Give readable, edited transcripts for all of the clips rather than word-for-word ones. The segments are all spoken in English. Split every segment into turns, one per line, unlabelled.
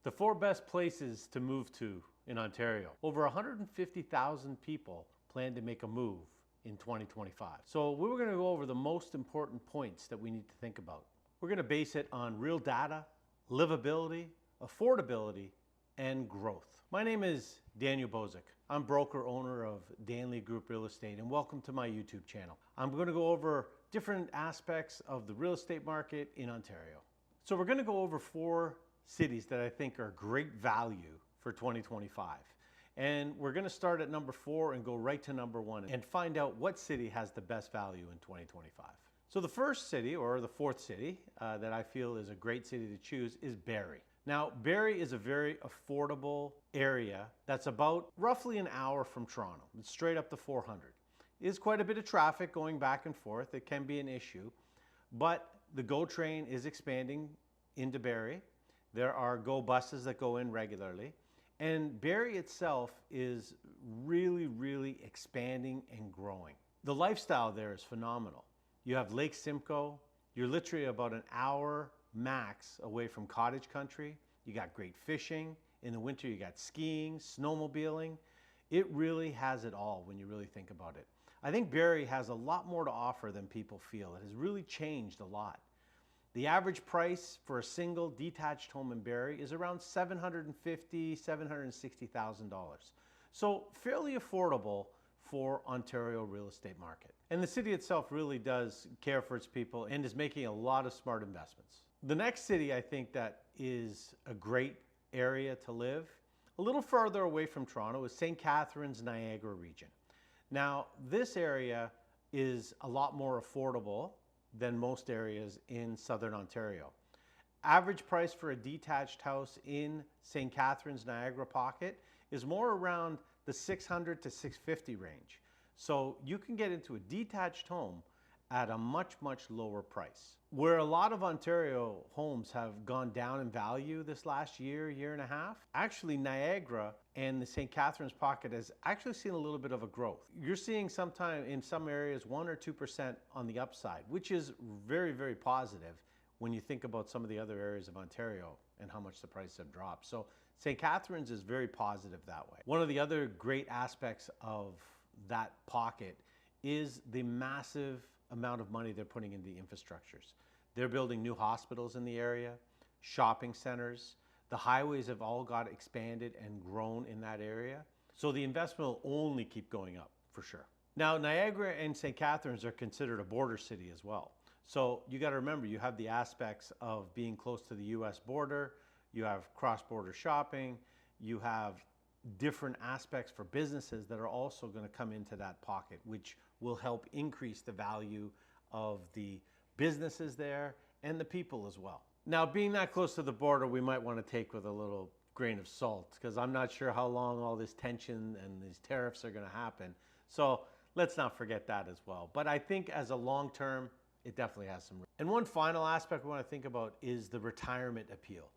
The 4 best places to move to in Ontario. Over 150,000 people plan to make a move in 2025. So we were going to go over the most important points that we need to think about. We're going to base it on real data, livability, affordability, and growth. My name is Daniel Bozuk. I'm broker owner of Danley Group Real Estate, and welcome to my YouTube channel. I'm going to go over different aspects of the real estate market in Ontario. So we're going to go over 4 cities that I think are great value for 2025. And we're going to start at number 4 and go right to number 1 and find out what city has the best value in 2025. So the first city, or the 4th city, that I feel is a great city to choose is Barrie. Now, Barrie is a very affordable area that's about roughly an hour from Toronto. It's straight up to 400. It is quite a bit of traffic going back and forth. It can be an issue, but the GO train is expanding into Barrie. There are GO buses that go in regularly. And Barrie itself is really expanding and growing. The lifestyle there is phenomenal. You have Lake Simcoe. You're literally about an hour max away from cottage country. You got great fishing. In the winter, you got skiing, snowmobiling. It really has it all when you really think about it. I think Barrie has a lot more to offer than people feel. It has really changed a lot. The average price for a single detached home in Barrie is around $750,000, $760,000. So fairly affordable for Ontario real estate market. And the city itself really does care for its people and is making a lot of smart investments. The next city I think that is a great area to live, a little further away from Toronto, is St. Catharines, Niagara region. Now, this area is a lot more affordable than most areas in Southern Ontario. Average price for a detached house in St. Catharines, Niagara pocket is more around the $600 to $650 range. So you can get into a detached home at a much lower price. Where a lot of Ontario homes have gone down in value this last year and a half, actually Niagara and the St. Catharines pocket has actually seen a little bit of a growth. You're seeing sometime in some areas 1 or 2% on the upside, which is very positive when you think about some of the other areas of Ontario and how much the prices have dropped. So St. Catharines is very positive that way. One of the other great aspects of that pocket is the massive amount of money they're putting in the infrastructures. They're building new hospitals in the area, shopping centers. The highways have all got expanded and grown in that area. So the investment will only keep going up for sure. Now, Niagara and St. Catharines are considered a border city as well. So you got to remember, you have the aspects of being close to the US border, you have cross-border shopping, you have different aspects for businesses that are also going to come into that pocket, which will help increase the value of the businesses there and the people as well. Now, being that close to the border, we might want to take with a little grain of salt, because I'm not sure how long all this tension and these tariffs are going to happen. So let's not forget that as well. But I think as a long term, it definitely has some. And one final aspect we want to think about is the retirement appeal.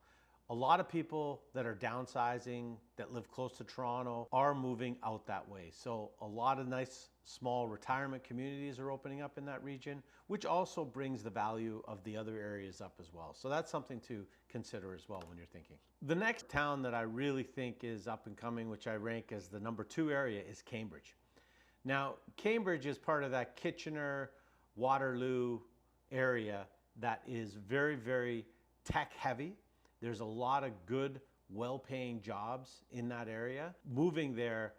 A lot of people that are downsizing, that live close to Toronto, are moving out that way. So a lot of nice small retirement communities are opening up in that region, which also brings the value of the other areas up as well. So that's something to consider as well when you're thinking. The next town that I really think is up and coming, which I rank as the number 2 area, is Cambridge. Now, Cambridge is part of that Kitchener, Waterloo area that is very tech heavy. There's a lot of good, well-paying jobs in that area. Moving there,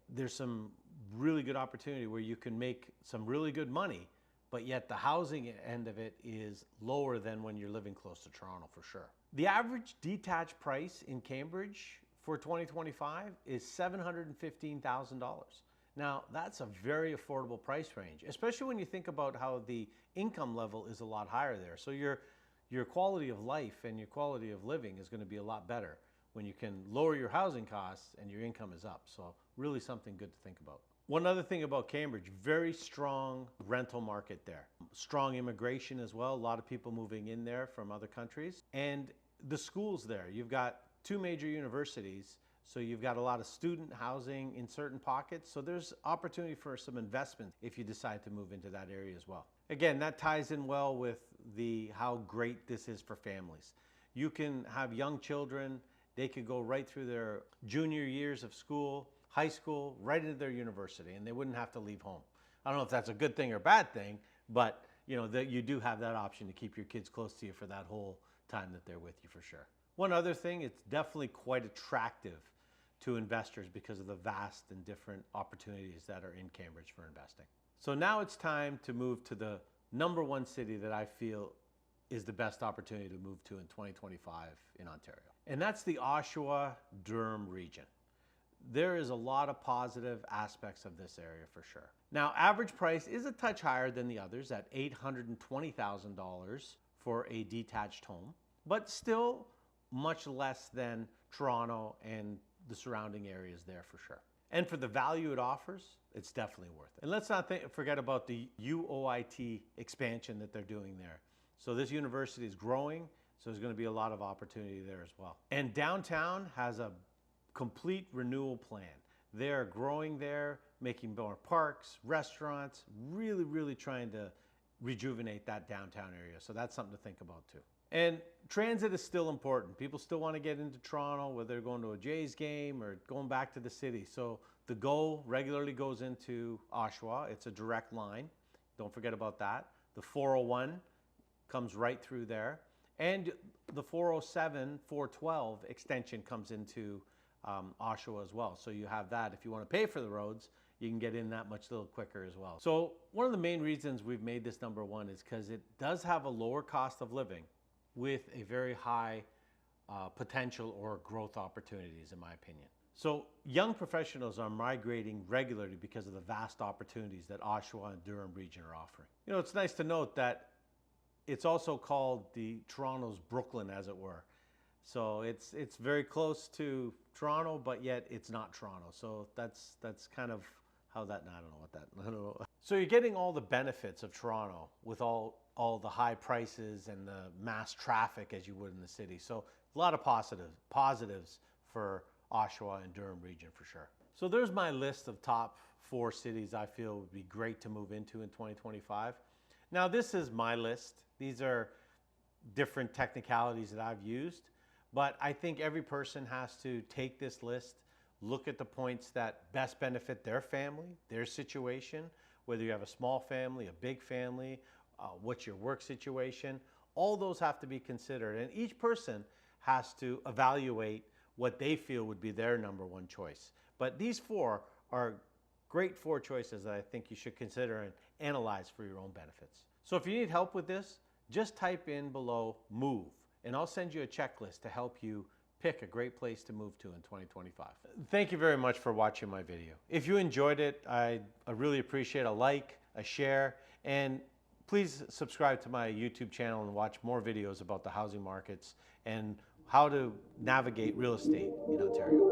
there's some really good opportunity where you can make some really good money, but yet the housing end of it is lower than when you're living close to Toronto for sure. The average detached price in Cambridge for 2025 is $715,000. Now, that's a very affordable price range, especially when you think about how the income level is a lot higher there. So your quality of life and your quality of living is going to be a lot better when you can lower your housing costs and your income is up. So really something good to think about. One other thing about Cambridge, very strong rental market there. Strong immigration as well. A lot of people moving in there from other countries. And the schools there, you've got 2 major universities. So you've got a lot of student housing in certain pockets. So there's opportunity for some investment if you decide to move into that area as well. Again, that ties in well with how great this is for families. You can have young children They could go right through their junior years of school, high school, right into their university, and they wouldn't have to leave home. I don't know if that's a good thing or bad thing, but you know that you do have that option to keep your kids close to you for that whole time that they're with you for sure. One other thing, it's definitely quite attractive to investors because of the vast and different opportunities that are in Cambridge for investing. So now it's time to move to the number one city that I feel is the best opportunity to move to in 2025 in Ontario. And that's the Oshawa-Durham region. There is a lot of positive aspects of this area for sure. Now, average price is a touch higher than the others at $820,000 for a detached home, but still much less than Toronto and the surrounding areas there for sure. And for the value it offers, it's definitely worth it. And let's not forget about the UOIT expansion that they're doing there. So this university is growing, so there's going to be a lot of opportunity there as well. And downtown has a complete renewal plan. They're growing there, making more parks, restaurants, really trying to rejuvenate that downtown area. So that's something to think about too. And transit is still important. People still want to get into Toronto, whether they're going to a Jays game or going back to the city. So the GO regularly goes into Oshawa. It's a direct line. Don't forget about that. The 401 comes right through there. And the 407, 412 extension comes into Oshawa as well. So you have that. If you want to pay for the roads, you can get in that much little quicker as well. So one of the main reasons we've made this number one is because it does have a lower cost of living with a very high potential or growth opportunities, in my opinion. So young professionals are migrating regularly because of the vast opportunities that Oshawa and Durham region are offering. You know, it's nice to note that it's also called the Toronto's Brooklyn, as it were. So it's very close to Toronto, but yet it's not Toronto. So that's kind of how that, I don't know what that, I don't know. So you're getting all the benefits of Toronto with all the high prices and the mass traffic as you would in the city. So a lot of positives for Oshawa and Durham region for sure. So there's my list of top 4 cities I feel would be great to move into in 2025. Now this is my list. These are different technicalities that I've used, but I think every person has to take this list, look at the points that best benefit their family, their situation, whether you have a small family, a big family, what's your work situation. All those have to be considered, and each person has to evaluate what they feel would be their number one choice. But these 4 are great 4 choices that I think you should consider and analyze for your own benefits. So if you need help with this, just type in below MOVE, and I'll send you a checklist to help you pick a great place to move to in 2025. Thank you very much for watching my video. If you enjoyed it, I really appreciate a like, a share, and please subscribe to my YouTube channel and watch more videos about the housing markets and how to navigate real estate in Ontario.